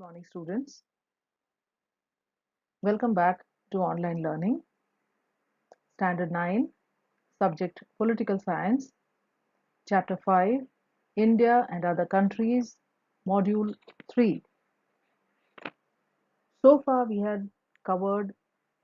Morning, students. Welcome back to online learning. Standard 9, subject Political Science, Chapter 5, India and Other Countries, Module 3. So far, we had covered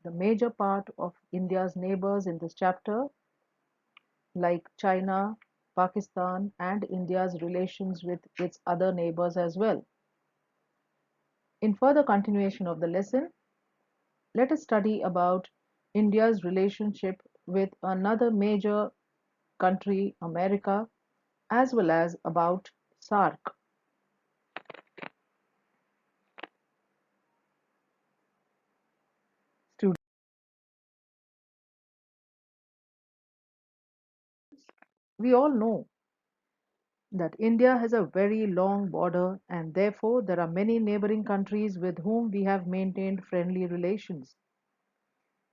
the major part of India's neighbors in this chapter, like China, Pakistan, and India's relations with its other neighbors as well. In further continuation of the lesson, let us study about India's relationship with another major country, America, as well as about SAARC. Students, we all know that India has a very long border and therefore there are many neighboring countries with whom we have maintained friendly relations.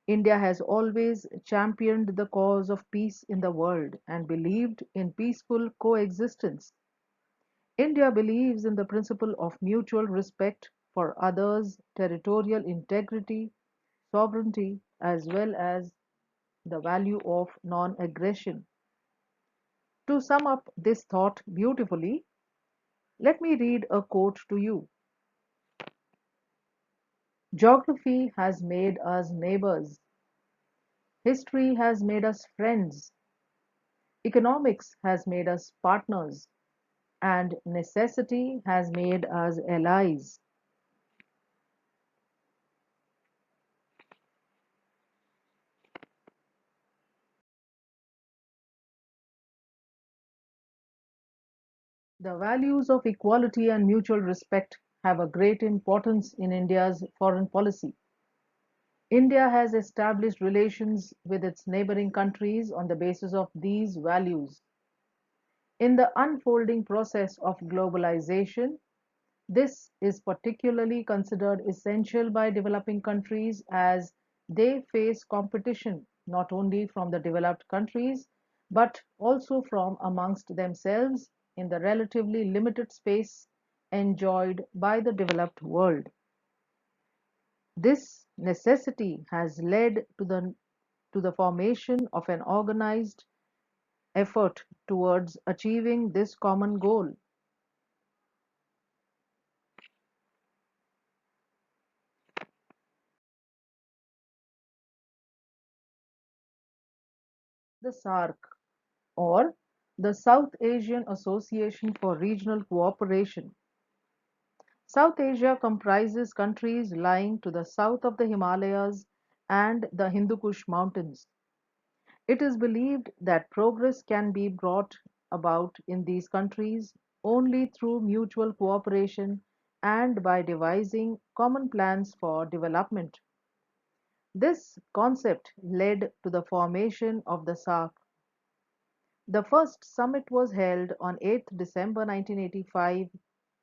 India has always championed the cause of peace in the world and believed in peaceful coexistence. India believes in the principle of mutual respect for others' territorial integrity, sovereignty, as well as the value of non aggression. To sum up this thought beautifully, let me read a quote to you. Geography has made us neighbors, history has made us friends, economics has made us partners, and necessity has made us allies. The values of equality and mutual respect have a great importance in India's foreign policy. India has established relations with its neighboring countries on the basis of these values. In the unfolding process of globalization, this is particularly considered essential by developing countries as they face competition not only from the developed countries but also from amongst themselves in the relatively limited space enjoyed by the developed world. This necessity has led to the formation of an organized effort towards achieving this common goal. The SAARC, or the South Asian Association for Regional Cooperation. South Asia comprises countries lying to the south of the Himalayas and the Hindu Kush Mountains. It is believed that progress can be brought about in these countries only through mutual cooperation and by devising common plans for development. This concept led to the formation of the SAARC. The first summit was held on 8th December 1985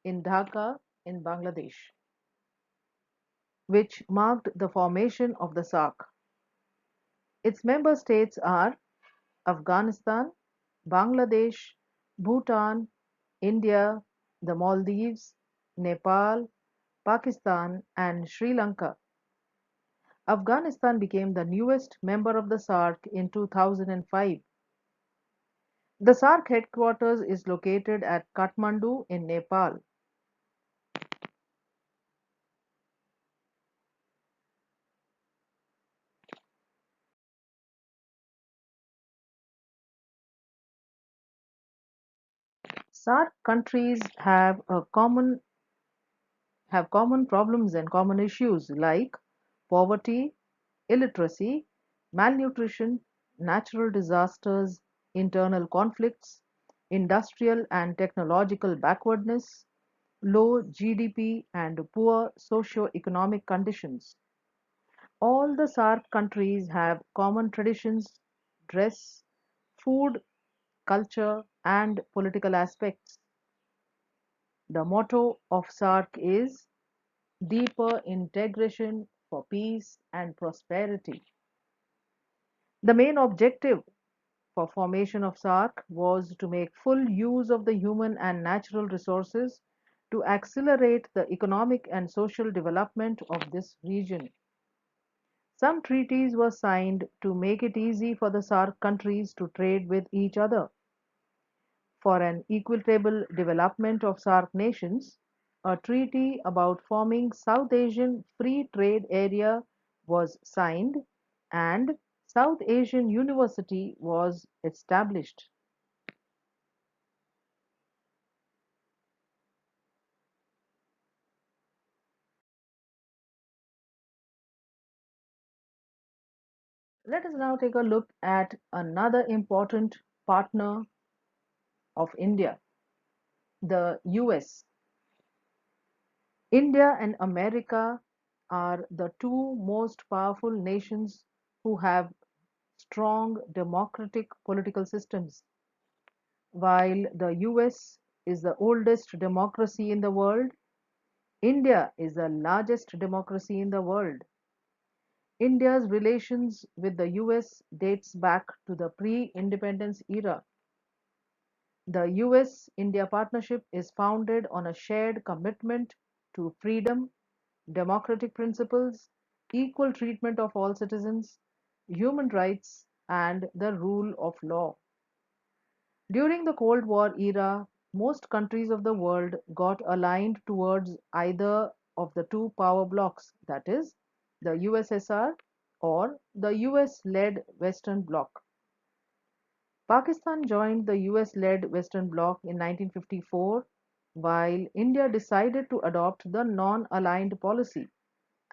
in Dhaka in Bangladesh, which marked the formation of the SAARC. Its member states are Afghanistan, Bangladesh, Bhutan, India, the Maldives, Nepal, Pakistan, and Sri Lanka. Afghanistan became the newest member of the SAARC in 2005. The SAARC headquarters is located at Kathmandu in Nepal. SAARC countries have common problems and common issues like poverty, illiteracy, malnutrition, natural disasters, internal conflicts, industrial and technological backwardness, low GDP, and poor socio-economic conditions. All the SAARC countries have common traditions, dress, food, culture, and political aspects. The motto of SAARC is deeper integration for peace and prosperity. The main objective for formation of SAARC was to make full use of the human and natural resources to accelerate the economic and social development of this region. Some treaties were signed to make it easy for the SAARC countries to trade with each other. For an equitable development of SAARC nations, a treaty about forming South Asian Free Trade Area was signed and South Asian University was established. Let us now take a look at another important partner of India, the US. India and America are the two most powerful nations who have strong democratic political systems. While the US is the oldest democracy in the world, India is the largest democracy in the world. India's relations with the US dates back to the pre-independence era. The US-India partnership is founded on a shared commitment to freedom, democratic principles, equal treatment of all citizens, human rights, and the rule of law. During the Cold War era, most countries of the world got aligned towards either of the two power blocs, that is, the USSR or the US-led Western Bloc. Pakistan joined the US-led Western Bloc in 1954, while India decided to adopt the non-aligned policy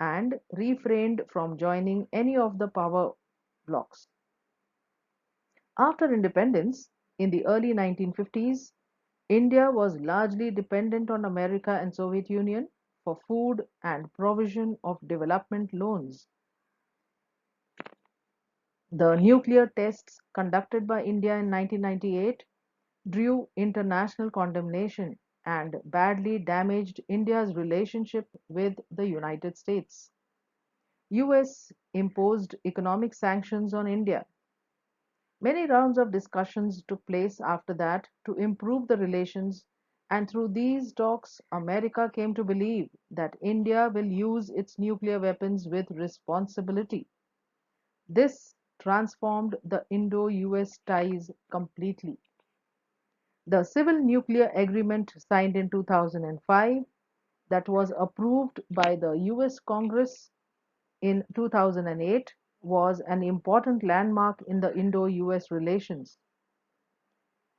and refrained from joining any of the power blocs. After independence, in the early 1950s, India was largely dependent on America and Soviet Union for food and provision of development loans. The nuclear tests conducted by India in 1998 drew international condemnation and badly damaged India's relationship with the United States. US imposed economic sanctions on India. Many rounds of discussions took place after that to improve the relations, and through these talks, America came to believe that India will use its nuclear weapons with responsibility. This transformed the Indo US ties completely. The Civil Nuclear Agreement signed in 2005, that was approved by the US Congress in 2008, was an important landmark in the Indo-US relations.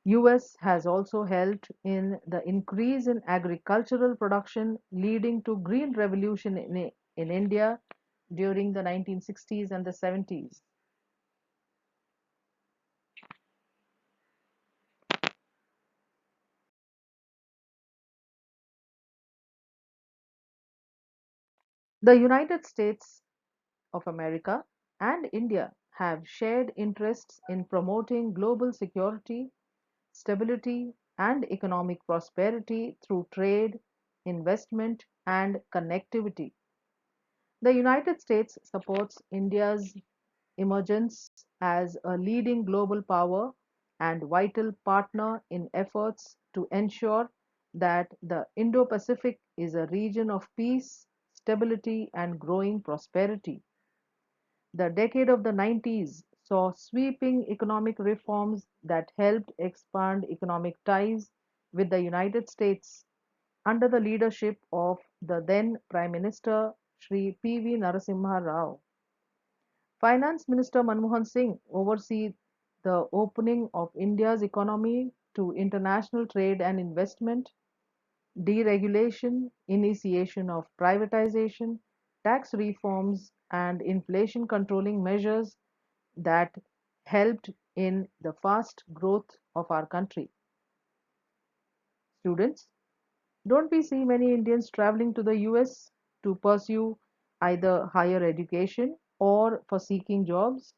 US has also helped in the increase in agricultural production leading to green revolution in India during the 1960s and the 70s. The United States of America and India have shared interests in promoting global security, stability, and economic prosperity through trade, investment, and connectivity. The United States supports India's emergence as a leading global power and vital partner in efforts to ensure that the Indo-Pacific is a region of peace, stability, and growing prosperity. The decade of the 90s saw sweeping economic reforms that helped expand economic ties with the United States under the leadership of the then Prime Minister Shri P.V. Narasimha Rao. Finance Minister Manmohan Singh oversees the opening of India's economy to international trade and investment, deregulation, initiation of privatization, tax reforms, and inflation controlling measures that helped in the fast growth of our country. Students, don't we see many Indians traveling to the US to pursue either higher education or for seeking jobs?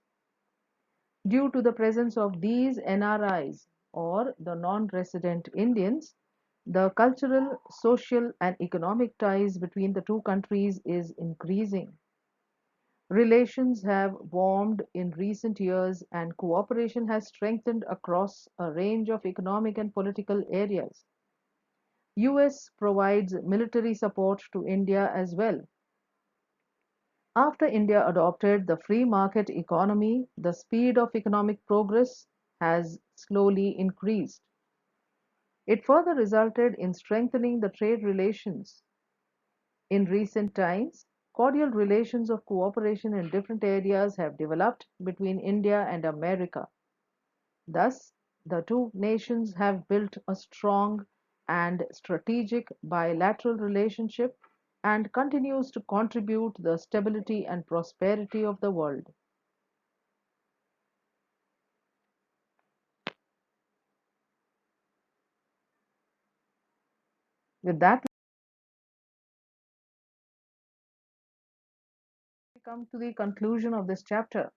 Due to the presence of these NRIs or the non-resident Indians, the cultural, social, and economic ties between the two countries is increasing. Relations have warmed in recent years and cooperation has strengthened across a range of economic and political areas. US provides military support to India as well. After India adopted the free market economy, the speed of economic progress has slowly increased. It further resulted in strengthening the trade relations. In recent times, cordial relations of cooperation in different areas have developed between India and America. Thus, the two nations have built a strong and strategic bilateral relationship and continues to contribute to the stability and prosperity of the world. With that, we come to the conclusion of this chapter.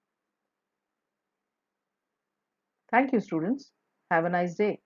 Thank you, students. Have a nice day.